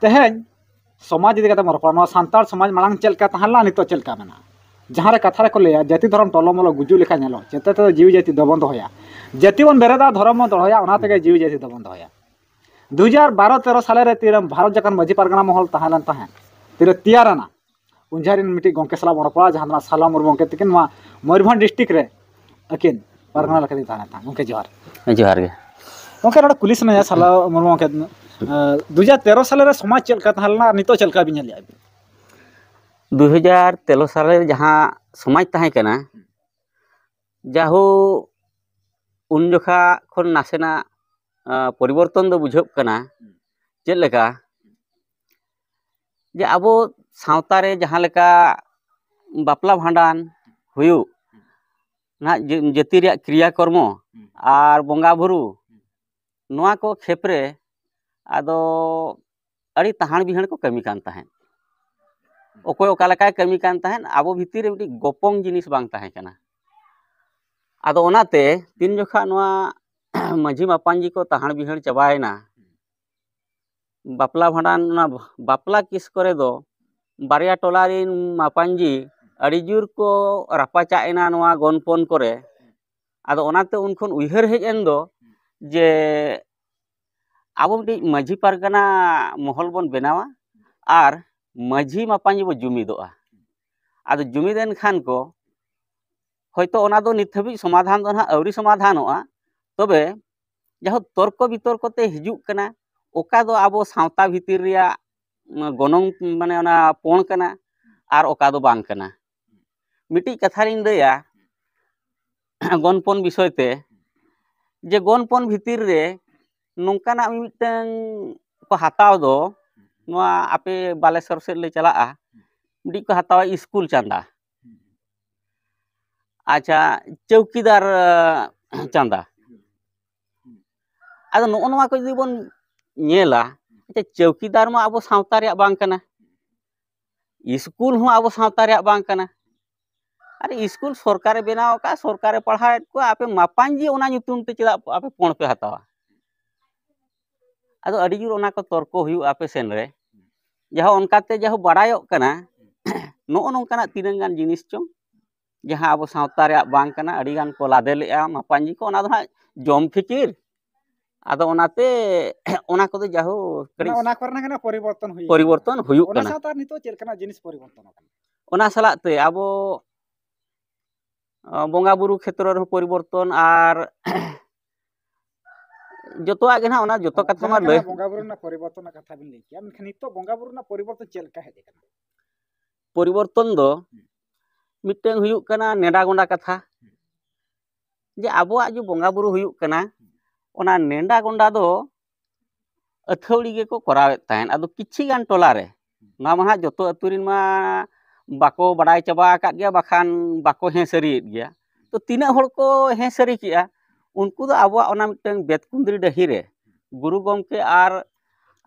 तेहें समाज इदी कते मरपा सानतार समाज मांग चलका तहला नितो चलका मेना जहाँ रे कथा रे को लेया जाति धर्म टलमल गुजु लेखा नेलो चेते तो जीव जाति दबन दहया जाति बन बेरेदा धर्म दहया ओना तेगे जीव जाति दबन दहया 2012-13 साल रे तीर भारत जकन मजी पारगना महल तहलन तहें तीर तियाराना उनझारिन मिटी गंके सला मरपा जहाँ साला मुर्मू के तिकिन मयूरभंज डिस्ट्रिक्ट रे अकिन पारगना लखदी तहन था गंके जोहार गे गंके नोडे कुलिस नया साला मुर्मू के 2013 साल रे समाज चलका तहलना नितो चलका बिन लिया 2013 साल रे जहाँ समाज तहे कना जाहू उन जोखा खन नासेना परिवर्तन दो बुझब कना चेद लेका जे आबो सावता रे जहाँ लेका बापला भांडान हुयु ना जाति रे क्रियाकर्म आर बंगा बुरु नोआ को खेपरे आदो अड़ी तहान बिहण को कमी कान तहें ओकोय ओका लेका कमी कान तहें आबो भितिर रे मिटी गोपंग जिनिस बांग तहें कना आदो ओनाते तीन जोखा नोआ माझी मापांजी को तहान बिहण चबायना बापला भांडान ना बापला किस करे दो बारिया टोला रिन मापांजी अड़ी जुर को रापाचाएना नोआ गनपन करे आदो ओनाते उनखन उइहर हेज एन दो जे आबो मिटी माझी पारगना महल बन बेनावा आर माझी मापांजी बो जुमिदोआ आदो जुमिदेन खान को हयतो ओना दो नित हबी समाधान दो ना अवरी समाधानोआ तबे जहाँ तर्क वितर्क ते हिजुक कना ओका दो आबो सावता भितिर रिया गनंग माने ओना पोण कना आर ओका दो बांग कना मिटी कथा रिन लैया गनपन विषय ते जे गनपन भितिर रे नोंकाना मिटन को हताव दो नोआ आपे बालेश्वर से ले चला मिटी को हतावा स्कूल चंदा अच्छा चौकीदार चंदा आदो नोआ को जदि बन नेला अच्छा चौकीदार मा आबो सावता रे बांग कना स्कूल हो आबो सावता रे बांग कना अरे स्कूल सरकारे बनाव का सरकारे पढ़ाए को आपे मापांजी ओना नुतुम ते चला आपे पोण पे हतावा आदो अड़ी जुर ओना को तर्क हुयु आपे सेन रे जहाँ उनकाते जहाँ बड़ायो कना नो नोंकाना तीन गान जिनिस चो जहाँ आबो सावता रे बांग कना अड़ी गान को लादे लेआ मापांजी को ओना दो ना जम फिकिर आदो ओनाते ओना को दो जाहु ओना करना कना परिवर्तन हुयु ओना कना साता नितो चेल कना जिनिस परिवर्तन ओना सलाते आबो बंगा बुरु क्षेत्र रे परिवर्तन आर जतो आगे ना ओना जतो कथा मा लय बंगा बुरु ना परिवर्तन कथा बिन लई किया मेनखान नितो बंगा बुरु ना परिवर्तन चेल का हेज कना परिवर्तन दो मिटन हुयु कना नेडा गोंडा कथा जे आबो जो बंगा बुरु हुयु कना ओना नेंडा गोंडा दो अथौड़ी गे को करावेत ताहेन आदो किछि गान टोला रे ना मा जतो अतुरिन मा बाको बड़ाई चबा आकाद गया बखान बाको हे सरीत गया तो तीना हड़ को हे सरी किया उनको दो आबो ओना मिटन बेतकुंद्री डही रे गुरु गमके आर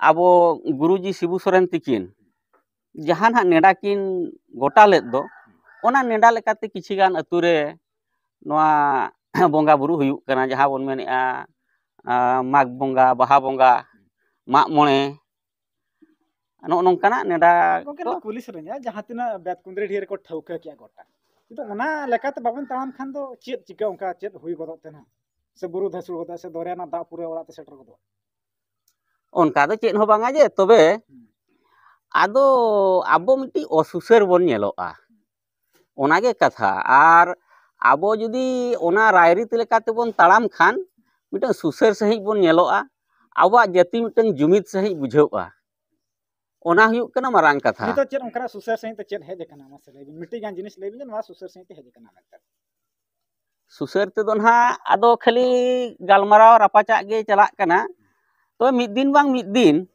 आबो गुरुजी शिबू सोरेन तिकिन जहाँ ना नेडा किन गोटा लेद दो ओना नेडा लेकाते किछि गान अतुरे नोआ बंगा बुरु हुयु कना जहाँ बोन मेनेआ माघ बंगा बाहा बंगा माग मोणे नो नोंकाना नेडा को पुलिस रे जहाँ तिना बेतकुंद्री ढेर को ठौका किया गोटा तो ओना लेकाते बाबन ताम खान दो चेत चिका उनका चेत हुई गदत तेना से बुरु धसु गदा से दरियाना दा पुरे ओड़ा ते सेटर गदो उनका दो चेत हो बांगा जे तबे आदो आबो मिटी असुसर बन नेलोआ ओनागे कथा आर आबो जुदी ओना रायरीत लेकाते बन ताड़ाम खान मिटन सुसर सही बन नेलोआ आबो जाति मिटन जुमिद सही बुझाउआ ओना हुयु कना मारांग कथा नितो चेत उनका सुसर सही ते चेत हेज कना मासे लेबिन मिटी गान जिनिस लेबिन वा सुसर सही ते हेज कना मेंता सुसर ते दो ना आदो खाली गालमाराव रापाचा गे चला कना तो मिद दिन बांग मिद दिन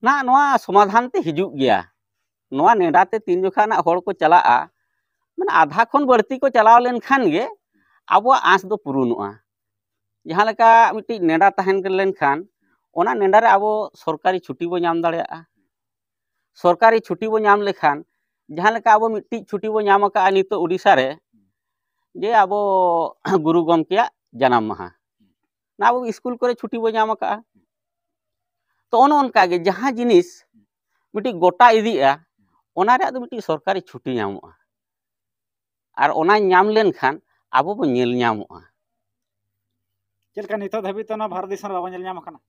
ना नोआ समाधान ते हिजुग गया नोआ नेडा ते तीन जोखा ना हड़ को चला माने आधा खन बढ़ती को चलाव लेन खान गे आबो आस दो पुरुनोआ जहाँ लेका मिटी नेडा तहन लेन खान ओना नेडा रे आबो सरकारी छुट्टी बो नाम दाड़ेया सरकारी छुट्टी बो नाम लेखान जहाँ लेका आबो मिट्टी छुट्टी बो नाम का नितो उड़ीसा रे जे आबो गुरु गमकेया जन्म माहा ना आबो स्कूल करे छुट्टी बो नाम का तो on onka ge jaha jinis miti gota idia ona re ado miti sorkari chuti nyamoa ar ona nyam len khan abo bo nyel nyamoa चलका नितो धाबी तो ना भारत देश में बाबा ñel ñam kana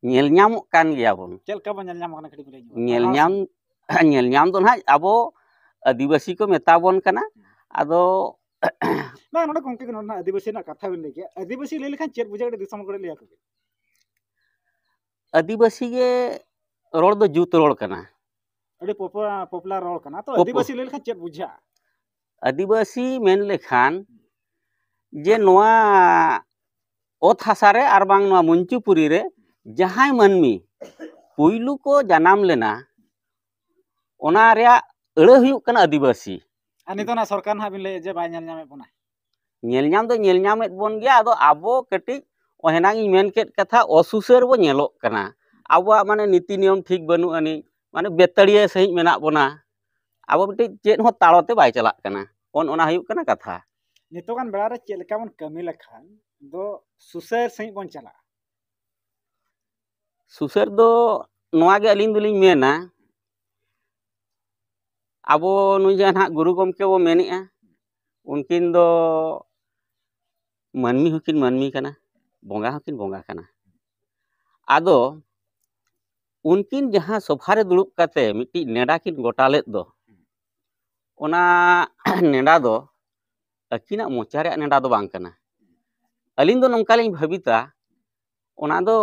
nyel nyamok kan gea bon चलका बा ñel ñam kana खड़ी बोले nyel nyam do na abo adivasi ko metabon kana ado ना नोडे गोंके को ना आदिवासी ना कथा बिन लेके आदिवासी ले लेखान चेत बुझा दिसम करे लिया को आदिवासी ge rol do jut rol kana अड़ी पॉपुलर रोल kana तो आदिवासी ले लेखान चेत बुझा आदिवासी मेन लेखान जे नोआ ओत हासारे आर बांग नोआ मुंचुपुरी रे जहां मानमी पुइलु को जनाम लेना ओना रेया अड़े हुयुक कना आदिवासी अनि तो ना सरकार ना बिन ले जे बाय ñel ñame बोना ñel ñam do ñel ñamet bon गया आदो आबो कटी ओहेनांग इ मेन केट कथा असुसर बो ñelok कना आबो माने नीति नियम ठीक बनु अनि माने बेतड़िए सही मेना बोना आबो बिटि चेत हो ताड़ोते बाय चलाक कना ओना हुयुक कना कथा नितोगान बेड़ा रे चेत लेका बन कमी लेखान दो सुसर सही बन चला सुसर दो नोआ गे अलिन दुलिन मेना आबो नुई जे ना गुरु गमके बो मेनिआ उनकिन दो मानमी हकिन मानमी कना बोंगा हकिन बोंगा कना आदो उनकिन जहां सोफा रे दुड़ुब काते मिट्टी नेडा किन गोटालेत दो ओना नेडा दो अकिना मोचा रे नेडा दो बांग कना अलिन दो नोंका लिन भाबिता ओना दो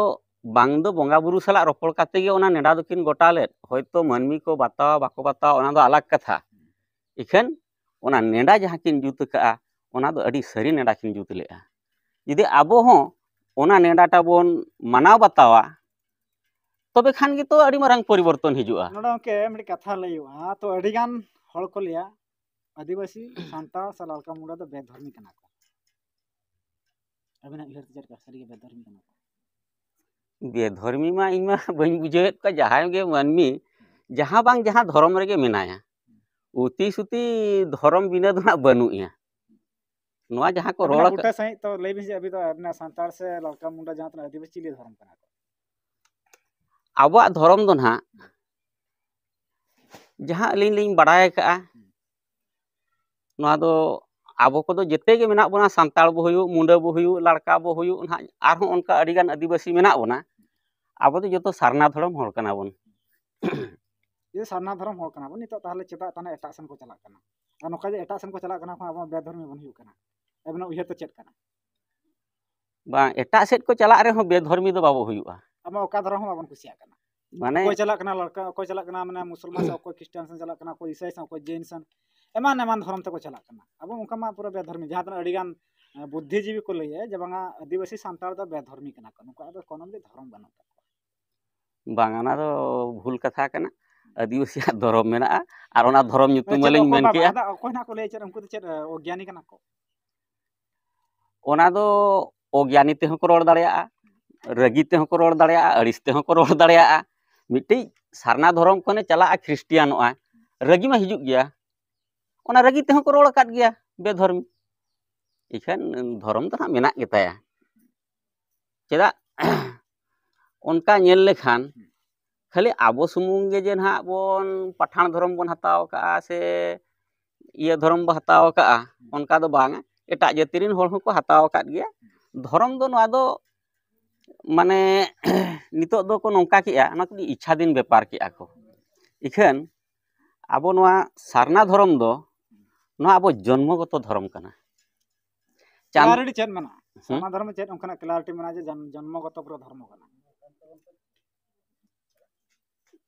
बांग दो बोंगा बुरु सला रोपड़ काते गे ओना नेडा दो किन गोटालेत होयतो मानमी को बतावा बाको बतावा ओना दो अलग कथा इखन ओना नेडा जहां किन जुत का ओना दो अडी सरी नेडा किन जुत लेआ यदि आबो हो ओना नेडाटा बोन मानाव बतावा तबे खान गे तो अडी मारंग परिवर्तन हिजुआ नोडा के मिडी कथा लयुआ तो अडी गान हड़ को लिया आदिवासी सांता सलालका मुंडा दो बेधर्मी कना को अबिना इहर तिजर का सरी के बेधर्मी कना को बेधर्मी मा इमा बन बुझेत का जहां गे मानमी जहां बांग जहां धर्म रेगे मेनाया उती सुती धर्म बिना दो ना बनुया नोआ जहां को रोड गोटा सही तो ले भी अभी तो अपना सांतार से लड़का मुंडा जहां तो आदिवासी ले धर्म कना आबो धर्म दो ना जहां अलिन लिन बड़ाय का नोआ दो आबो को दो जेते गे मेना बोना सांतार बो हुयु मुंडा बो हुयु लड़का बो हुयु ना आर हो उनका अडी गान आदिवासी मेना बोना आबो तो जतो सारना धर्म होड़ कना बोन ये सारना धर्म होड़ कना बोन नितो ताहले चेता ताने एटा सन को चला कना आ नोका जे एटा सन को चला कना आबो बेधर्मी बन हुयु कना एबना उहे तो चेत कना बा एटा सेट को चला रे हो बेधर्मी दो बाबो हुयुआ आमा ओका धर्म बाबन कुसिया कना माने कोई चला कना लड़का कोई चला कना माने मुसलमान से कोई क्रिश्चियन से चला कना कोई ईसाई से कोई जैन से एमान एमान धर्म तक चला कना अब उनका मा पूरा बेधर्मी जहां तन अडिगान बुद्धिजीवी को लइए जबंगा आदिवासी सांतार दा बेधर्मी कना को उनका दो कोनो भी धर्म बनो बांगाना दो भूल कथा कना आदिवासी धर्म मेना आर ओना धर्म nyutum मलिन मेन के कोई ना को ले चर उनको चर अज्ञानी कना को ओना दो अज्ञानी ते को रोड दाड़िया रगी ते को रोड दाड़िया अड़िस ते को रोड दाड़िया मिट्टी सारना धर्म कोने चला ख्रिस्टियानोआ रगी मा हिजुग गया ओना रगी ते को रोड काट गया बेधर्मी इखन धर्म तो ना मेना गेताया चेदा उनका नेल लेखान खाली आबो सुमुंग गे जे ना बोन पठान धर्म बोन हताव का से ये धर्म बो हताव का उनका दो बांग एटा जातिरिन होड़ को हताव का गया धर्म दो नोआ दो माने नितो दो को नोंका किया ना को इच्छा दिन व्यापार किया को इखन आबो नोआ सारना धर्म दो नोआ आबो जन्मगत धर्म कना क्लैरिटी चेत मना सारना धर्म चेत उनका क्लैरिटी मना जे जन्मगत पूरा धर्म कना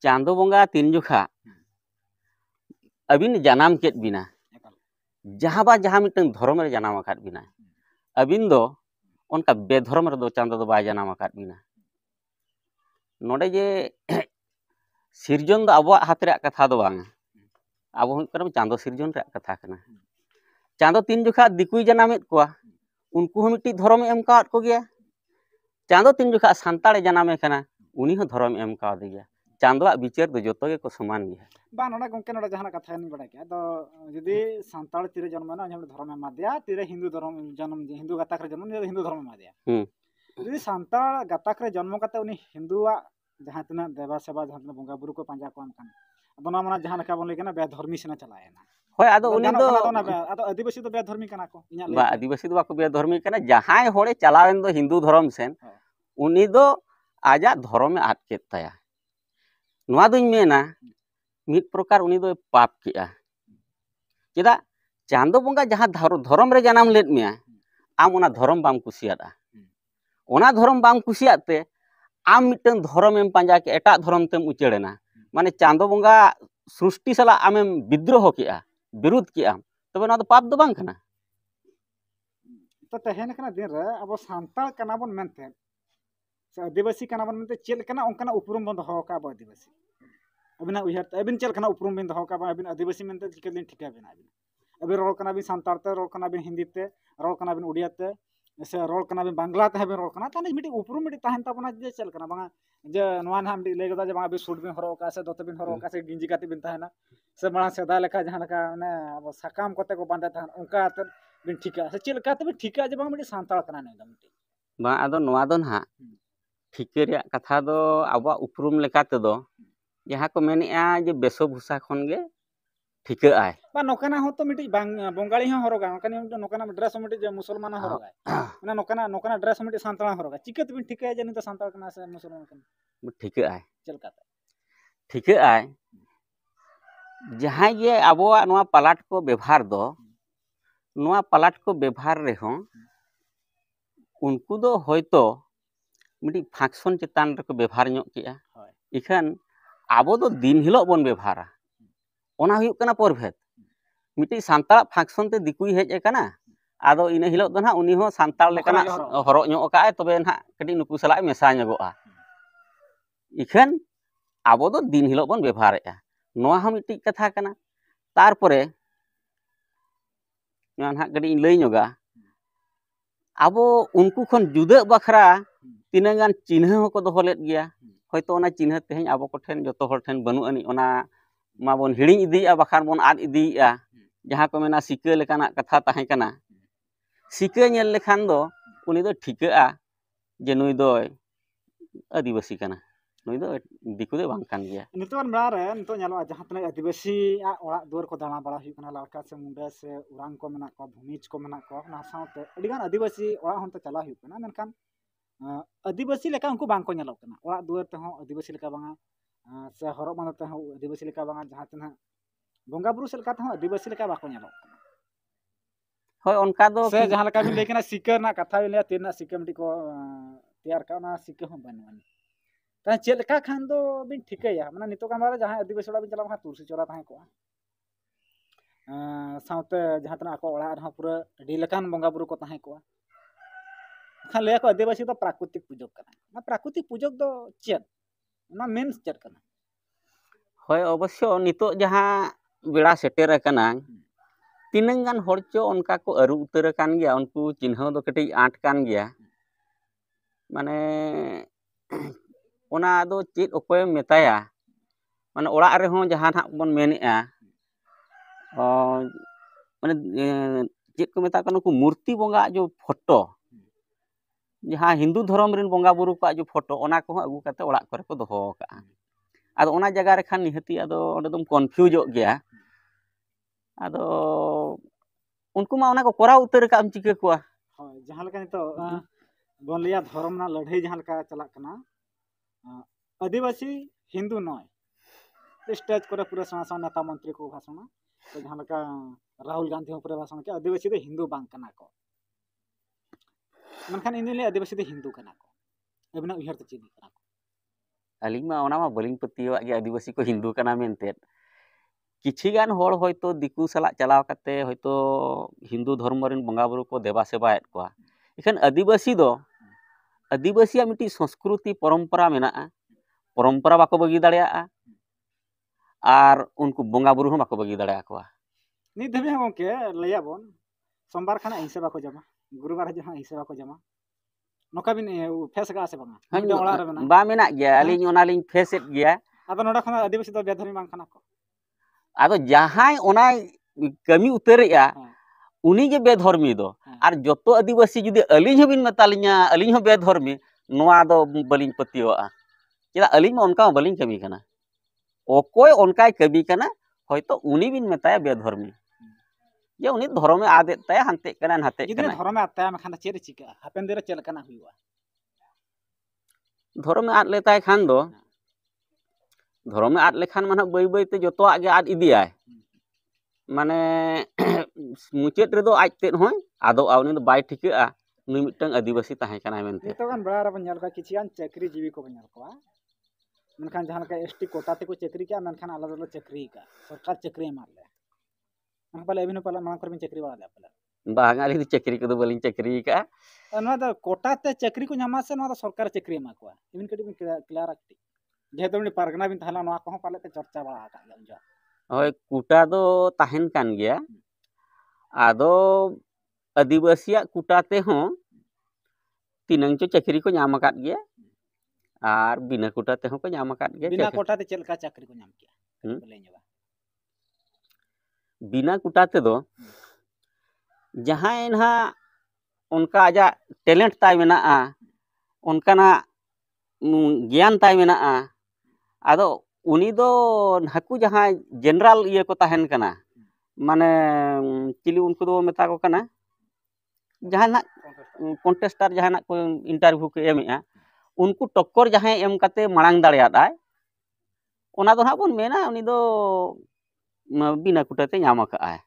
चांदो बोंगा तीन जुखा अबिन जनाम केत बिना जहां बा जहां मिटन धर्म रे जनाम आकात बिना अबिन दो उनका बेधर्म रे दो चांदो दो बाय जनाम आकात बिना नोडे जे सिरजन दो अबो हाथ रे कथा दो बांग आबो हुकरम चांदो सिरजन रे कथा कना चांदो तीन जुखा दिकुई जनामेत कोआ उनको हम मिट्टी धर्म एम काट को गया चांदो तीन जुखा सांताड़े जनामे कना उनी हो धर्म एम का दिया चांदोआ विचार दो जोतो के को समान गया बा नोडा गोंके नोडा जहां कथा नि बड़ा के तो यदि सांताड़ तीरे जन्म ना हम धर्म मा दिया तीरे हिंदू धर्म जन्म हिंदू गाताक रे जन्म हिंदू धर्म मा दिया यदि सांताड़ गाताक रे जन्म काते उनी हिंदूआ जहाँ तना देवा सेवा जहाँ तना बोंगा बुरु को पांजा को आम कान अदो ना मना जहाँ लेका बोन लेकिन बेधर्मी सेना चलाएना होय आदो उनी दो आदो आदिवासी दो बेधर्मी कना को इना बा आदिवासी दो बाको बेधर्मी कना जहां होड़े चलावेन दो हिंदू धर्म सेन उनी दो आजा धर्म आद केत ताया नोआ दुई मेना मिद प्रकार उनी दो पाप किया चेदा चांदो बोंगा जहां धर्म रे जन्म लेद मिया आम ओना धर्म बाम कुसियादा ओना धर्म बाम कुसियाते आम मिटन धर्म एम पांजा के एटा धर्म तेम उचेड़ेना माने चांदो बोंगा सृष्टि सला आमेम विद्रोह किया विरुद्ध किया तबे ना तो पाप दो बांग कना तो तहेन कना दिन रे अब सांताल कना बन मेनते से आदिवासी कना बन मेनते चेल कना ओंकना उपरुम बन दहो का आदिवासी अबिना उहर अबिन चेल कना उपरुम बिन दहो का अबिन आदिवासी मेनते चिकलिन ठिका बिन अबिन रोल कना बिन सांताल ते रोल कना बिन हिंदी ते रोल कना बिन उड़िया ते से रोल कना बिन बांग्ला ते बिन रोल कना ताने मिटी उपरुम मिटी ताहन ताबना जे चेल कना बांगा जे नोआ ना मिटी लेगदा जे बांगा बि सूट बिन हरो का से दोते बिन हरो का से गिंजी काते बिन ताहना से बड़ा सेदा लेखा जहां लेखा ने अब सकाम कते को बांधे ताहन उनका बिन ठिका से चेल का ते ठिका जे बांगा मिटी सांताल कना ने मिटी बा आदो नोआ दो ना ठिके रे कथा दो आबा उपरुम लेका ते दो जहां को मेनेआ जे बेशभूषा खन गे ठिके आय बा नोकना हो तो मिटी बांग बंगाली हो हरोगा नोकनी नोकना ड्रेस मिटी जे मुसलमान हरोगा ना नोकना ड्रेस मिटी सांताल हरोगा चिकत बिन ठिके जे नि तो सांताल कना से मुसलमान कना ठिके आय चेल का ठिके आय जहां ये आबोआ नोआ पलाट को व्यवहार दो नोआ पलाट को व्यवहार रे हो उनको दो होयतो मिटी फंक्शन चितान रे को व्यवहार ᱧᱚᱜ किया इखान आबो दो दिन हिलो बन व्यवहारा ओना हुयुक कना परभेद मिटी सांताल फंक्शन ते दिकुई हेज एकना आदो इने हिलो दो ना उनी हो सांताल लेकना हरो ᱧᱚᱜ काए तबे ना कटी नुकु सलाय मेसा ᱧᱚᱜᱚᱜᱼᱟ इखान आबो दो दिन हिलो बन व्यवहारेगा नोआ हो मिटी कथा कना तारपरे नोआ ना कटी लई ᱧᱚᱜᱟ आबो उनको खन जुदा बखरा तीना गान चिन्ह हो को दोहो लेद गया होयतो ओना चिन्ह तेहन आबो को ठेन जतो हर ठेन बनु अनि ओना माबन हिड़िंग इदिया बखार बन आद इदिया जहां को मेना सिका लेकाना कथा ताहे कना सिका नेल लेखान दो उनी दो ठिकाआ जे नुई दो आदिवासी कना नुई दो दिकु दो बांग कान गया नितोन बारे नितो ᱧᱮᱞᱚᱜᱼᱟ जहां तना आदिवासी आ ओड़ा दुआर को दाना बड़ा हुई कना लड़का से मुंडा से उरांग को मेना को भूमिज को मेना को ना साउते अडिगान आदिवासी ओड़ा हन त चला हुई कना मेनखान आदिवासी लेका उनको बांग को ᱧᱮᱞᱚᱜ कना ओड़ा दुआर ते हो आदिवासी लेका बांगा से हरो माने ते हो आदिवासी लेका बांगा जहां तना बोंगा बुरु से लेका ते हो आदिवासी लेका बाको ᱧᱮᱞᱚᱜ कना होय उनका दो से जहां लेका बिन लेकिन सिका ना कथा बिन तेना सिका मिटी को तैयार का ना सिका हो बनवानी ता चेल लेका खान दो बिन ठिकैया माने नितो का मारे जहां आदिवासी ओड़ा बिन चला खा तुलसी चोरा ताहे को साउते जहां तना को ओड़ा रहा पूरा अडी लेकान बोंगा बुरु को ताहे को खान ले को आदिवासी तो प्राकृतिक पूजक कना ना प्राकृतिक पूजक दो चेत ना मेन चेत कना होय अवश्य नितो जहां बेड़ा सेटेर कना तीनंग गान हरचो उनका को अरु उतर कान गया उनको चिन्ह दो कटी आठ कान गया माने ओना दो चेत ओकोय मेताया माने ओड़ा रे हो जहां ना बन मेनेआ माने चेत को मेता कनो को मूर्ति बोंगा जो फोटो जहां हिंदू धर्म रिन बोंगा बुरु को जो फोटो ओना को अगु काते ओड़ा करे को दोहो का आदो ओना जगह रे खान निहती आदो ओडे तुम कन्फ्यूजो गया आदो उनको मा ओना को कोरा उतर का हम चिके को जहां लेका तो बोन लिया धर्म ना लड़ाई जहां लेका चला कना आदिवासी हिंदू नय स्टेज करे पूरा सना नेता मंत्री को भाषण तो जहां लेका राहुल गांधी ऊपर भाषण के आदिवासी दे हिंदू बांग कना को मनखान इनले आदिवासी दे हिंदू कना को एबना उहर त चिनी कना को अलिंग मा ओना मा बलिंग पतियो के आदिवासी को हिंदू कना मेनते किछि गान होड़ होयतो दिकु सला चलाव कते होयतो हिंदू धर्म रिन बोंगा बुरु को देवा सेवाएत को इखन आदिवासी दो आदिवासी मिटी संस्कृति परंपरा मेना परंपरा बाको बगी दाड़िया आर उनको बोंगा बुरु बाको बगी दाड़िया को नि धबे गोके लया बोन सोमवार खाना हिंसा बाको जमा गुरुवार जहां हिंसा बाको जमा नोका बिन फेस का से बांगा ओड़ा रे मेना बा मेना गया अलिंग ओना लिंग फेसेट गया आदो नोडा खाना आदिवासी दो बेधर्मी बांग खाना को आदो जहां ओना कमी उतरेया उनी जे बेधर्मी दो और जतो आदिवासी जुदी अलिंग बिन मतालिया अलिंग बेधर्मी नोआ दो बलिंग पतियोआ चेदा अलिंग में उनका बलिंग कमी कना ओकोय उनकाय कमी कना होयतो उनी बिन मेताया बेधर्मी ये उनी धर्मे आदे ताया हंते कना हते जुदी कना धर्मे आत्या में खाना चेर चिका हापेन देरे चेल कना हुआ धर्मे आद लेताय खान दो धर्मे आद लेखान माने बई बई ते जतोआ गे आद इदियाय माने मुचेद रे दो आज तेन होय आदो उनी दो बाय ठिकेआ नुई मिटंग आदिवासी ताहे कना मेनते नितोगान बड़ा रे बन किछियान चक्री जीवी को बन मनखान जहां का एसटी कोटा ते को चक्री क्या मनखान अलग अलग चक्री का सरकार चक्री मार ले मन पले अभिन पले मां कर चक्री वाला पले बांगाली दी चक्री को दो बलिंग चक्री का ना तो कोटा ते चक्री को ᱧᱟᱢᱟ से ना तो सरकार चक्री मा को इबिन कटी बिन क्लियर आकटी जेहेतु उनी पारगना बिन थाला नवा को पाले ते चर्चा बड़ा आका गया होय कुटा दो ताहेन कान गया आदो आदिवासिया कुटा ते हो तीनंग चो चक्री को ᱧᱟᱢ आकाद गया आर बिना कुटा ते हो को ᱧाम आकाद गया बिना कोटा ते चलका चक्री को ᱧाम किया बोले ñवा बिना कुटा ते दो जहां इनहा उनका आजा टैलेंट ताय मेनाआ उनकाना ज्ञान ताय मेनाआ आदो उनी दो हाकू जहां जनरल ये को ताहेन कना माने चिली उनको दो मेता को कना जहां ना कॉन्टेस्टर जहां ना को इंटरव्यू के एमएआ उनको टक्कर जहां एम कते मांग दाड़ियादाय ओना दो हा बोन मेना उनी दो बिना कुटाते ᱧᱟᱢ आकाय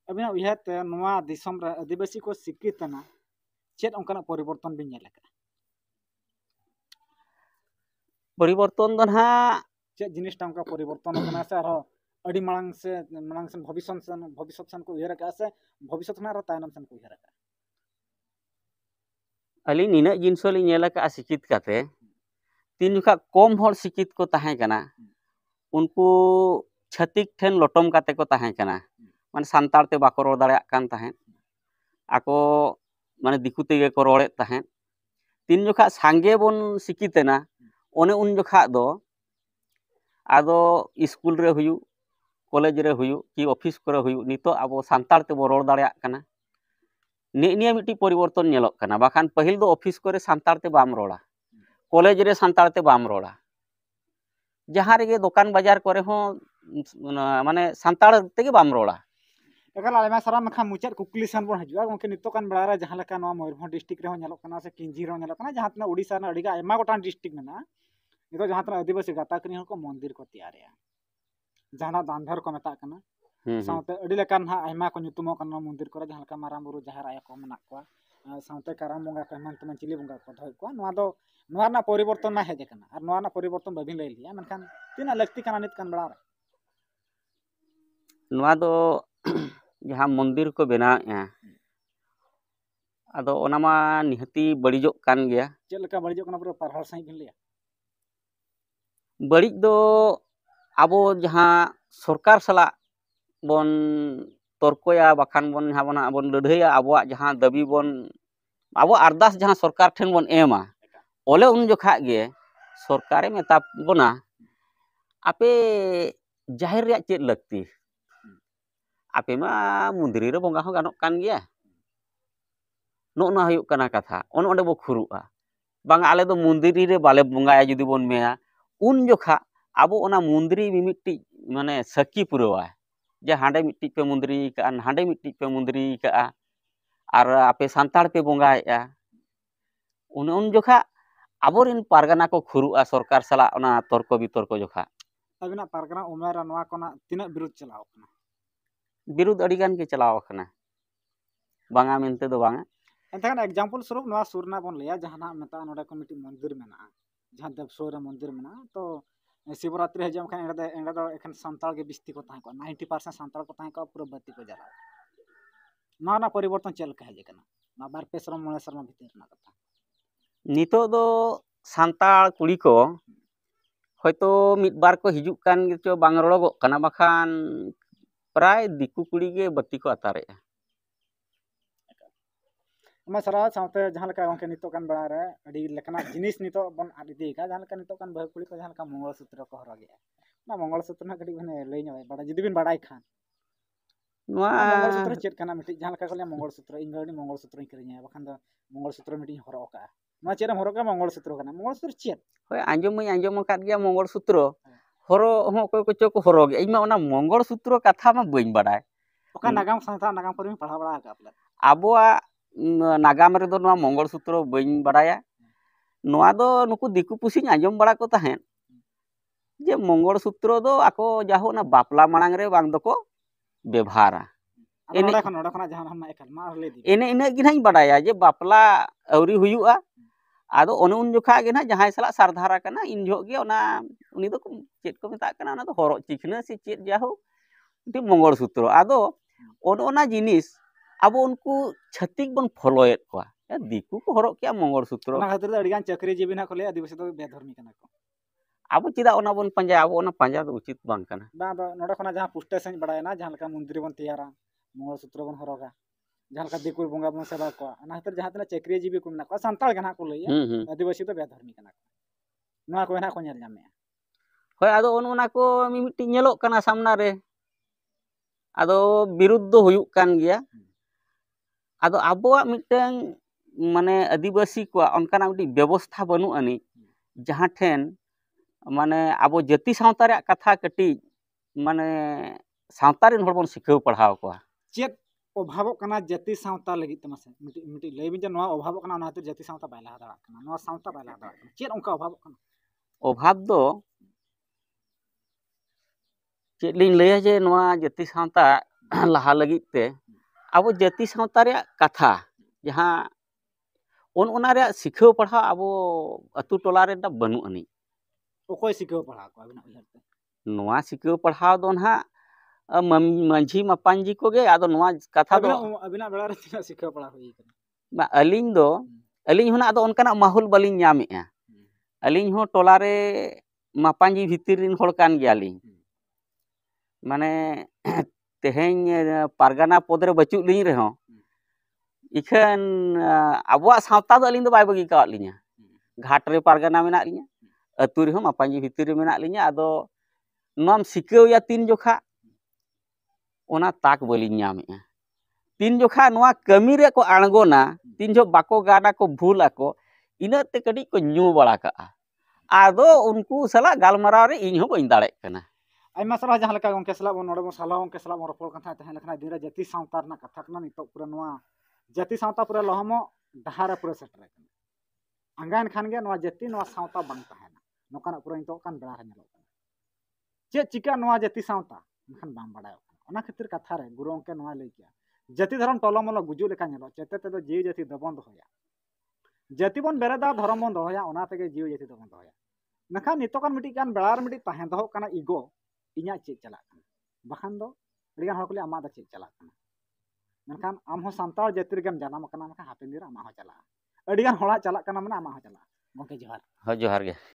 अबिना उयहाते नवा दिसम रे आदिवासी को शिक्षितना चेत ओंकाना परिवर्तन बिन नेल का परिवर्तन दो ना चेत जिनिस टामका परिवर्तन होना से आरो अडी मांग से भविष्य सन को उयहर का से भविष्य में तायनम सन को उयहर का अली निना जिनसो ली नेल का शिक्षित काते तीन जुखा कम हर शिक्षित को ताहे कना उनको छतिक ठेन लोटम काते को ताहे कना माने सांतार ते बाको रोड़ दाड़े कान ताहे आको माने दिकु तेगे को रोड़े ताहे तीन जुखा सांगे बोन शिक्षितना ओने उन जुखा दो आदो स्कूल रे हुयु कॉलेज रे हुयु कि ऑफिस करे हुयु नितो आबो सांतार ते बो रोड़ दाड़े काना निया मिट्टी परिवर्तन नेलोक काना बाखान पहिल दो ऑफिस करे सांतार ते बाम रोड़ा कॉलेज रे सांतार ते बाम रोड़ा जहां रे दुकान बाजार करे हो माने सांतार ते बाम रोड़ा एकाल आलेमा सारा मखा मुचाद कुकली सान बन हजुआ गंके नितो कान बड़ा रे जहां लेका नवा मयूरभंज डिस्ट्रिक्ट रे हो नेलोक काना से किंजी रे नेलोक काना जहां तना ओडिसा ना अडिगा आयमा गोटान डिस्ट्रिक्ट मेना नितो जहां तना आदिवासी गाताकनी हो को मंदिर को तैयारिया जहां दानधर को मेता काना साउते अडी लेकान हा आयमा को nyutumo काना मंदिर करे जहां लेका माराम बुरु जहार आया को मना को साउते काराम बंगा को मान तमन चिली बंगा को धय को नवा दो नवा ना परिवर्तन ना हेजे काना आर नवा ना परिवर्तन बाबिन लई लिया मनखान तिना लक्ति काना नित कान बड़ा रे नवा दो जहां मंदिर को बनाया आदो ओनामा निहती बड़िजो कान गया चेल लेका बड़िजो काना पूरा पारहल सही बिन लिया बड़िज दो आबो जहां सरकार सला बोन तर्कया बाखान बोन हाबना बोन लड़हैया आबोआ जहां दाबी बोन आबो अरदास जहां सरकार ठेन बोन एमा ओले उन जोखा गे सरकारे मेता बोना आपे जाहिर रे चेत लगती आपे मा मुंदरी रे बंगा हो गानोक कान गया नोना हुयुक काना कथा ओन ओंडे बो खुरुआ बांगा आले दो मुंदरी रे बाले बंगाया जुदी बोन मेया उन जोखा आबो ओना मुंदरी मिमिट्टी माने सकी पुरवा जे हांडे मिट्टी पे मुंदरी का हांडे मिट्टी पे मुंदरी का आर आपे सांतार पे बंगाया उन जोखा आबोरिन पारगना को खुरुआ सरकार सला ओना तर्क बितर्क जोखा अबिना पारगना उमेर नवा कोना तिना विरोध चलाव कना विरोध अडिगान के चलाव कना बांगा मेनते दो बांगा एंतखान एग्जांपल स्वरूप नवा सुरना बन लिया जहां मेता नोडे कमिटी मंदिर मेना जहां देवसोर मंदिर मेना तो शिवरात्रि हजम खान एंडा दो एखन सांताल के बिस्ती को ताहे को 90% सांताल को ताहे को पूरा बत्ती को जला ना ना परिवर्तन चल के हजे कना ना बार पे श्रम मोले शर्मा भीतर ना कथा नितो दो सांताल कुड़ी को होयतो मिद बार को हिजुक कान चो बांग रोड़गो कना बाखान प्राय दिकु कुड़ी के बत्ती को अतारे मैं सरा साउते जहां लका गंके नितो कान बड़ा रे अडी लेकना जिनिस नितो बन आदि का जहां लका नितो कान बहुकुड़ी को जहां लका मंगलसूत्र को हरगे ना मंगलसूत्र ना कडी भने लई नो बड़ा जदी बिन बड़ाई खान मंगलसूत्र चेत काना मिटी जहां लका कोले मंगलसूत्र इन गडी मंगलसूत्र किरिnya बखान द मंगलसूत्र मिटी हरो का ᱱᱚᱣᱟ ᱪᱮᱫ ᱮᱢ ᱦᱚᱨᱚᱜᱟ ᱢᱚᱝᱜᱚᱞ ᱥᱩᱛᱨᱚ ᱠᱟᱱᱟ ᱢᱚᱝᱜᱚᱞ ᱥᱩᱛᱨᱚ ᱪᱮᱫ ᱦᱳᱭ ᱟᱸᱡᱚᱢ ᱢᱟᱹᱧ ᱟᱸᱡᱚᱢ ᱟᱠᱟᱫ ᱜᱮᱭᱟ ᱢᱚᱝᱜᱚᱞ ᱥᱩᱛᱨᱚ ᱦᱚᱨᱚᱜ ᱦᱚᱸ ᱚᱠᱚᱭ ᱠᱚᱪᱚ ᱠᱚ ᱦᱚᱨᱚᱜᱟ ᱤᱧ ᱢᱟ ᱚᱱᱟ ᱢᱚᱝᱜᱚᱞ ᱥᱩᱛᱨᱚ ᱠᱟᱛᱷᱟ ᱢᱟ ᱵᱟᱹᱧ ᱵᱟᱰᱟᱭ ᱚᱠᱟ ᱱᱟᱜᱟᱢ ᱥᱟᱶᱛᱟ ᱱᱟᱜᱟᱢ ᱠᱚᱨᱮᱧ ᱯᱟᱲᱦᱟᱣ ᱵᱟᱲᱟ ᱟᱠᱟᱫ ᱯᱟᱞᱮ ᱟᱵᱚᱣᱟᱜ ᱱᱟᱜᱟᱢ ᱨᱮᱫᱚ ᱱᱚᱣᱟ ᱢᱚᱝᱜᱚᱞ ᱥᱩᱛᱨᱚ ᱵᱟᱹᱧ ᱵᱟᱰᱟᱭᱟ ᱱᱚᱣᱟ ᱫᱚ ᱱᱩᱠᱩ ᱫᱤᱠᱩ ᱯᱩᱥᱤᱧ ᱟᱸᱡᱚᱢ ᱵᱟᱲᱟ ᱠᱚ ᱛᱟᱦᱮᱸᱫ ᱡᱮ ᱢᱚᱝᱜᱚᱞ ᱥᱩᱛᱨᱚ ᱫᱚ ᱟᱠᱚ ᱡᱟᱦᱳ ᱚᱱᱟ ᱵᱟᱯᱞᱟ ᱢᱟᱲᱟᱝ ᱨᱮ ᱵᱟᱝ ᱫᱚᱠᱚ ᱵᱮᱵᱷᱟᱨᱟ ᱟᱫᱚ ᱱᱚᱰᱮ ᱠᱷᱚᱱᱟᱜ ᱡᱟᱦᱟᱸ ᱱᱟᱜ ᱮᱠᱟᱞ ᱢᱟ ᱞᱟᱹᱭ ᱤᱫᱤ ᱮᱱᱮ ᱤᱱᱟᱹᱜ ᱜᱮ ᱱᱟᱦᱟᱜ ᱤᱧ ᱵᱟᱰᱟᱭᱟ ᱡᱮ ᱵᱟᱯᱞᱟ ᱟᱹᱣᱨᱤ ᱦᱩᱭᱩᱜᱼᱟ ᱟᱫᱚ ᱚᱱᱮ ᱩᱱ ᱡᱚᱠᱷᱟ ᱜᱮ ᱱᱟᱦᱟᱜ ᱡᱟᱦᱟᱸᱭ ᱥᱟᱞᱟᱜ ᱥᱟᱨᱫᱷᱟᱨ ᱟᱠᱟᱱᱟ ᱤᱱ ᱡᱚᱦᱚᱜ ᱜᱮ ᱚᱱᱟ ᱩᱱᱤ ᱫᱚ ᱪᱮᱫ ᱠᱚ ᱢᱮᱛᱟᱜ ᱠᱟᱱᱟ ᱚᱱᱟ ᱫᱚ ᱦᱚᱨᱚᱜ ᱪᱤᱠᱷᱱᱟᱹ ᱥᱮ ᱪᱮᱫ ᱡᱟᱦᱳ ᱢᱤᱫᱴᱤᱡ ᱢᱚᱝᱜᱚᱞ ᱥᱩᱛᱨᱚ ᱟᱫᱚ ᱚᱱ ᱚᱱᱟ ᱡᱤᱱᱤᱥ ᱟᱵᱚ ᱩᱱᱠᱩ ᱪᱷᱟᱹᱛᱤᱠ ᱵᱚᱱ ᱯᱷᱚᱞᱚᱭᱮᱫ ᱠᱚᱣᱟ ᱫᱤᱠᱩ ᱠᱚ ᱦᱚᱨᱚᱜ ᱠᱮᱜᱼᱟ ᱢᱚᱝᱜᱚᱞ ᱥᱩᱛᱨᱚ ᱚᱱᱟ ᱠᱷᱟᱹᱛᱤᱨ ᱛᱮ ᱟᱹᱰᱤᱜᱟᱱ ᱪᱟᱹᱠᱨᱤ ᱡᱤᱵᱤ ᱱᱟᱜ ᱠᱚ ᱞᱟᱹᱭᱟ ᱟᱹᱫᱤᱵᱟᱹᱥᱤ ᱫᱚ ᱵᱮᱫᱷᱚᱨᱢᱤ ᱠᱟᱱᱟ ᱠᱚ ᱟᱵᱚ ᱪᱮᱫᱟᱜ ᱚᱱᱟ ᱵᱚᱱ ᱯᱟᱸᱡᱟᱭᱟ ᱟᱵᱚ ᱚᱱᱟ ᱯᱟᱸᱡᱟ ᱫᱚ ᱩᱪᱤᱛ ᱵᱟᱝ ᱠᱟᱱᱟ ᱵᱟᱝ ᱫᱚ ᱱᱚᱰᱮ ᱠᱷᱚᱱᱟᱜ ᱡᱟᱦᱟᱸ ᱯᱩᱥᱴᱟᱹ ᱥᱟᱺᱦᱤᱡ ᱵᱟᱲᱟᱭᱮᱱᱟ ᱡᱟᱦᱟᱸ ᱞᱮᱠᱟ ᱢᱚᱱᱫᱤᱨ ᱵᱚᱱ ᱛᱮᱭᱟᱨᱟ ᱢᱚᱝᱜᱚᱞ ᱥᱩᱛᱨᱚ ᱵᱚᱱ ᱦᱚᱨᱚᱜᱟ ᱡᱟᱦᱟᱸ ᱞᱮᱠᱟ ᱫᱤᱠᱩ ᱵᱚᱸᱜᱟ ᱵᱚᱱ ᱥᱮᱵᱟ ᱠᱚᱣᱟ ᱚᱱᱟ ᱠᱷᱟᱹᱛᱤᱨ ᱡᱟᱦᱟᱸ ᱛᱤᱱᱟᱹᱜ ᱪᱟᱹᱠᱨᱤ ᱡᱤᱵᱤ ᱠᱚ ᱢᱮᱱᱟᱜ ᱠᱚᱣᱟ ᱥᱟᱱᱛᱟᱲ ᱜᱮ ᱱᱟᱦᱟᱜ ᱠᱚ ᱞᱟᱹᱭᱟ ᱟᱹᱫᱤᱵᱟᱹᱥᱤ ᱫᱚ ᱵᱮᱫᱷᱚᱨᱢᱤ ᱠᱟᱱᱟ ᱠᱚ ᱱᱚᱣᱟ ᱠᱚ ᱱᱟᱦᱟᱜ ᱠᱚ ᱧᱮᱞ ᱧᱟᱢᱮᱜᱼᱟ ᱦᱳᱭ ᱟᱫᱚ ᱚᱱ ᱚᱱᱟ ko ᱢᱤᱢᱤᱫᱴᱤᱡ ᱧᱮᱞᱚᱜ ᱠᱟᱱᱟ ᱥᱟᱢᱱᱟ ᱨᱮ ᱟᱫᱚ ᱵᱤᱨᱩᱫ ᱫᱚ ᱦᱩᱭᱩᱜ ᱠᱟᱱ ᱜᱮᱭᱟ ᱟᱫᱚ ᱟᱵᱚᱣᱟᱜ ᱢᱤᱫᱴᱟᱝ ᱢᱟᱱᱮ ᱟᱹᱫᱤᱵᱟᱹᱥᱤ ᱠᱚᱣᱟᱜ ᱚᱱᱠᱟᱱᱟᱜ ᱢᱤᱫᱴᱤᱡ ᱵᱮᱵᱚᱥᱛᱷᱟ ᱵᱟᱹᱱᱩᱜ ᱟᱹᱱᱤᱡ ᱡᱟᱦᱟᱸ ᱴᱷᱮᱱ ᱢᱟᱱᱮ ᱟᱵᱚ ᱡᱟᱹᱛᱤ ᱥᱟᱶᱛᱟ ᱨᱮᱭᱟᱜ ᱠᱟᱛᱷᱟ ᱠᱟᱹᱴᱤᱡ ᱢᱟᱱᱮ ᱥᱟᱶᱛᱟ ᱨᱮᱱ ᱦᱚᱲ ᱵᱚᱱ ᱥᱤᱠᱷᱟᱹᱣ ᱯᱟᱲᱦᱟᱣ ᱠᱚᱣᱟ ᱪᱮᱫ ᱚᱵᱷᱟᱵᱚᱜ ᱠᱟᱱᱟ ᱡᱟᱹᱛᱤ ᱥᱟᱶᱛᱟ ᱞᱟᱹᱜᱤᱫ ᱛᱮ ᱢᱟᱥᱮ ᱢᱤᱫᱴᱤᱡ ᱞᱟᱹᱭ ᱵᱤᱱ ᱡᱮ ᱱᱚᱣᱟ ᱚᱵᱷᱟᱵᱚᱜ ᱠᱟᱱᱟ ᱚᱱᱟ ᱠᱷᱟᱹᱛᱤᱨ ᱡᱟᱹᱛᱤ ᱥᱟᱶᱛᱟ ᱵᱟᱭ ᱞᱟᱦᱟ ᱫᱟᱲᱮᱭᱟᱜ ᱠᱟᱱᱟ ᱱᱚᱣᱟ ᱥᱟᱶᱛᱟ ᱵᱟᱭ ᱞᱟᱦᱟ ᱫᱟᱲᱮᱭᱟᱜ ᱠᱟᱱᱟ ᱪᱮᱫ ᱚᱱᱠᱟ ᱚᱵᱷᱟᱵᱚᱜ ᱠᱟᱱᱟ ᱚᱵᱷᱟᱵ ᱫᱚ ᱪᱮᱫ ᱞᱤᱧ ᱞᱟᱹᱭᱟ ᱡᱮ ᱱᱚᱣᱟ ᱡᱟᱹᱛᱤ ᱥᱟᱶᱛᱟ ᱞᱟᱦᱟ ᱞᱟᱹᱜᱤᱫ te ᱟᱵᱚ ᱡᱟᱹᱛᱤ ᱥᱟᱶᱛᱟ ᱨᱮᱭᱟᱜ ᱠᱟᱛᱷᱟ ᱡᱟᱦᱟᱸ ᱚᱱ ᱚᱱᱟ ᱨᱮᱭᱟᱜ ᱥᱤᱠᱷᱟᱹᱣ ᱯᱟᱲᱦᱟᱣ ᱟᱵᱚ ᱟᱛᱳ ᱴᱚᱞᱟ ᱨᱮ ᱵᱟᱹᱱᱩᱜ ᱟᱹᱱᱤᱡ ᱚᱠᱚᱭ ᱥᱤᱠᱷᱟᱹᱣ ᱯᱟᱲᱦᱟᱣ ᱠᱚᱣᱟ ᱟᱵᱤᱱᱟᱜ ᱩᱭᱦᱟᱹᱨ ᱛᱮ ᱱᱚᱣᱟ ᱥᱤᱠᱷᱟᱹᱣ ᱯᱟᱲᱦᱟᱣ ᱫᱚ ᱱᱟᱦᱟᱜ ᱢᱟᱹᱡᱷᱤ ᱢᱟᱯᱟᱧᱡᱤ ᱠᱚᱜᱮ ᱟᱫᱚ ᱱᱚᱣᱟ ᱠᱟᱛᱷᱟ ᱫᱚ ᱟᱵᱤᱱᱟᱜ ᱵᱮᱲᱟ ᱨᱮ ᱛᱤᱱᱟᱹᱜ ᱥᱤᱠᱷᱟᱹᱣ ᱯᱟᱲᱦᱟᱣ ᱦᱩᱭ ᱠᱟᱱᱟ ᱟᱹᱞᱤᱧ ᱦᱚᱸ ᱟᱫᱚ ᱚᱱᱠᱟᱱᱟᱜ ᱢᱟᱦᱚᱞ ᱵᱟᱹᱞᱤᱧ ᱧᱟᱢᱮᱜᱼᱟ ᱟᱹᱞᱤᱧ ᱦᱚᱸ ᱴᱚᱞᱟᱨᱮ ᱢᱟᱯᱟᱧᱡᱤ ᱵᱷᱤᱛᱤᱨ ᱨᱮᱱ ᱦᱚᱲ ᱠᱟᱱ ᱜᱮᱭᱟᱞᱤᱧ ᱢᱟᱱᱮ ᱛᱮᱦᱮᱧ ᱯᱟᱨᱜᱟᱱᱟ ᱯᱚᱫ ᱨᱮ ᱵᱟᱹᱪᱩᱜ ᱞᱤᱧ ᱨᱮᱦᱚᱸ ᱤᱠᱷᱟᱹᱱ ᱟᱵᱚᱣᱟᱜ ᱥᱟᱶᱛᱟ ᱫᱚ ᱟᱹᱞᱤᱧ ᱫᱚ ᱵᱟᱭ ᱵᱟᱹᱜᱤ ᱠᱟᱣᱟᱫ ᱞᱤᱧᱟᱹ ᱜᱷᱟᱴ ᱨᱮ ᱯᱟᱨᱜᱟᱱᱟ ᱢᱮᱱᱟᱜ ᱞᱤᱧᱟᱹ ᱟᱹᱛᱩ ᱨᱮᱦᱚᱸ ᱢᱟᱯᱟᱧᱡᱤ ᱵᱷᱤᱛᱤᱨ ᱨᱮ ᱢᱮᱱᱟᱜ ᱞᱤᱧᱟᱹ ᱟᱫᱚ ᱱᱚᱣᱟᱢ ᱥᱤᱠᱷᱟᱹᱣᱮᱭᱟ ᱛᱤᱱ ᱡᱚᱠᱷᱟ ᱚᱱᱟ ᱛᱟᱠ ᱵᱟᱹᱞᱤᱧ ᱧᱟᱢᱮᱜᱼᱟ ᱛᱤᱱ ᱡᱚᱠᱷᱟ ᱱᱚᱣᱟ ᱠᱟᱹᱢᱤ ᱨᱮᱠᱚ ᱟᱬᱜᱚᱱᱟ ᱛᱤᱱ ᱡᱚᱦᱚᱜ ᱵᱟᱠᱚ ᱜᱟᱱ ᱟᱠᱚ ᱵᱷᱩᱞ ᱟᱠᱚ ᱤᱱᱟᱹᱜ ᱛᱮ ᱠᱟᱹᱴᱤᱡ ᱠᱚ ᱧᱩ ᱵᱟᱲᱟ ᱠᱟᱜᱼᱟ ᱟᱫᱚ ᱩᱱᱠᱩ ᱥᱟᱞᱟᱜ ᱜᱟᱞᱢᱟᱨᱟᱣ ᱨᱮ ᱤᱧ ᱦᱚᱸ ᱵᱟᱹᱧ ᱫᱟᱲᱮᱜ ᱠᱟᱱᱟ ᱟᱭᱢᱟ ᱥᱟᱞᱟᱜ ᱡᱟᱦᱟᱸ ᱞᱮᱠᱟ ᱜᱚᱝᱠᱮ ᱥᱟᱞᱟᱜ ᱵᱚᱱ ᱱᱚᱰᱮ ᱵᱚᱱ ᱥᱟᱞᱟ ᱜᱚᱝᱠᱮ ᱥᱟᱞᱟᱜ ᱵᱚᱱ ᱨᱚᱯᱚᱲ ᱠᱟᱱ ᱛᱟᱦᱮᱸ ᱞᱮᱠᱷᱟᱱ ᱫᱤᱱ ᱨᱮ ᱡᱟᱹᱛᱤ ᱥᱟᱶᱛᱟ ᱨᱮᱱᱟᱜ ᱠᱟᱛᱷᱟ ᱠᱟᱱᱟ ᱱᱤᱛᱚᱜ ᱯᱩᱨᱟᱹ ᱱᱚᱣᱟ ᱡᱟᱹᱛᱤ ᱥᱟᱶᱛᱟ ᱯᱩᱨᱟᱹ ᱞᱚᱦᱚᱢᱚᱜ ᱰᱟᱦᱟᱨ ᱨᱮ ᱯᱩᱨᱟᱹ ᱥᱮᱴᱮᱨ ᱟᱠᱟᱱᱟ ᱟᱸᱜᱟᱭᱮᱱ ᱠᱷᱟᱱ ᱜᱮ ᱱᱚᱣᱟ ᱡᱟᱹᱛᱤ ᱱᱚᱣᱟ ᱥᱟᱶᱛᱟ ᱵᱟᱝ ᱛᱟᱦᱮᱱᱟ ᱱᱚᱝᱠᱟᱱᱟᱜ ᱯᱩᱨᱟᱹ ᱱᱤᱛᱚᱜ ᱠᱟᱱ ᱵᱮᱲᱟ ᱨᱮ ᱧᱮᱞᱚᱜ ᱠᱟᱱᱟ ᱪᱮᱫ ᱪᱤᱠᱟᱹᱜᱼᱟ ᱱᱚᱣᱟ ᱡᱟᱹᱛᱤ ᱥᱟᱶᱛᱟ ᱮᱱᱠᱷᱟᱱ ᱵᱟᱝ ᱵᱟᱲᱟᱭᱚᱜ ᱠᱟᱱᱟ ᱚᱱᱟ ᱠᱷᱟᱹᱛᱤᱨ ᱠᱟᱛᱷᱟ ᱨᱮ ᱜᱩᱨᱩ ᱜᱚᱝᱠᱮ ᱱᱚᱣᱟ ᱞᱟᱹᱭ ᱠᱮᱜᱼᱟ ᱡᱟᱹᱛᱤ ᱫᱷᱚᱨᱚᱢ ᱴᱚᱞᱚᱢᱚᱞᱚ ᱜᱩᱡᱩᱜ ᱞᱮᱠᱟ ᱧᱮᱞᱚᱜ ᱪᱮᱛᱮ ᱛᱮᱫᱚ ᱡᱤᱣᱤ ᱡᱟᱹᱛᱤ ᱫᱚᱵᱚᱱ ᱫᱚᱦᱚᱭᱟ ᱡᱟᱹᱛᱤ ᱵᱚᱱ ᱵᱮᱨᱮᱫᱟ ᱫᱷᱚᱨᱚᱢ ᱵᱚᱱ ᱫᱚᱦᱚᱭᱟ ᱚᱱᱟ ᱛᱮᱜᱮ ᱡᱤᱣᱤ ᱡᱟᱹᱛᱤ ᱫᱚᱵᱚᱱ ᱫᱚᱦᱚᱭᱟ ᱢᱮᱱᱠᱷᱟᱱ ᱱᱤᱛᱚᱜᱟᱱ ᱢᱤᱫᱴᱤᱡ ᱜᱟᱱ ᱵᱮᱲᱟ ᱨᱮ ᱢᱤᱫᱴᱤᱡ ᱛᱟᱦᱮᱸ ᱫᱚᱦᱚᱜ ᱠᱟᱱᱟ ᱤᱜᱚ ᱤᱧᱟᱹᱜ ᱪᱮᱫ ᱪᱟᱞᱟᱜ ᱠᱟᱱᱟ ᱵᱟᱠᱷᱟᱱ ᱫᱚ ᱟᱹᱰᱤᱜᱟᱱ ᱦᱚᱲ ᱠᱚ ᱞᱟᱹᱭᱟ ᱟᱢᱟᱜ ᱫᱚ ᱪᱮᱫ ᱪᱟᱞᱟᱜ ᱠᱟᱱᱟ ᱢᱮᱱᱠᱷᱟᱱ ᱟᱢ ᱦᱚᱸ ᱥᱟᱱᱛᱟᱲ ᱡᱟᱹᱛᱤ ᱨᱮᱜᱮᱢ ᱡᱟᱱᱟᱢ ᱟᱠᱟᱱᱟ ᱢᱮᱱᱠᱷᱟᱱ ᱦᱟᱯᱮᱱ ᱫᱤᱱ ᱨᱮ ᱟᱢᱟᱜ ᱦᱚᱸ ᱪᱟᱞᱟᱜᱼᱟ ᱟᱹᱰᱤᱜᱟᱱ ᱦᱚᱲᱟᱜ ᱪᱟᱞᱟᱜ ᱠᱟᱱᱟ ᱢᱟᱱᱮ ᱟᱢᱟᱜ ᱦᱚᱸ ᱪᱟᱞᱟᱜᱼᱟ ᱜᱚᱝᱠᱮ ᱡᱚᱦᱟᱨ ᱦᱳᱭ ᱡᱚᱦᱟᱨ ᱜᱮ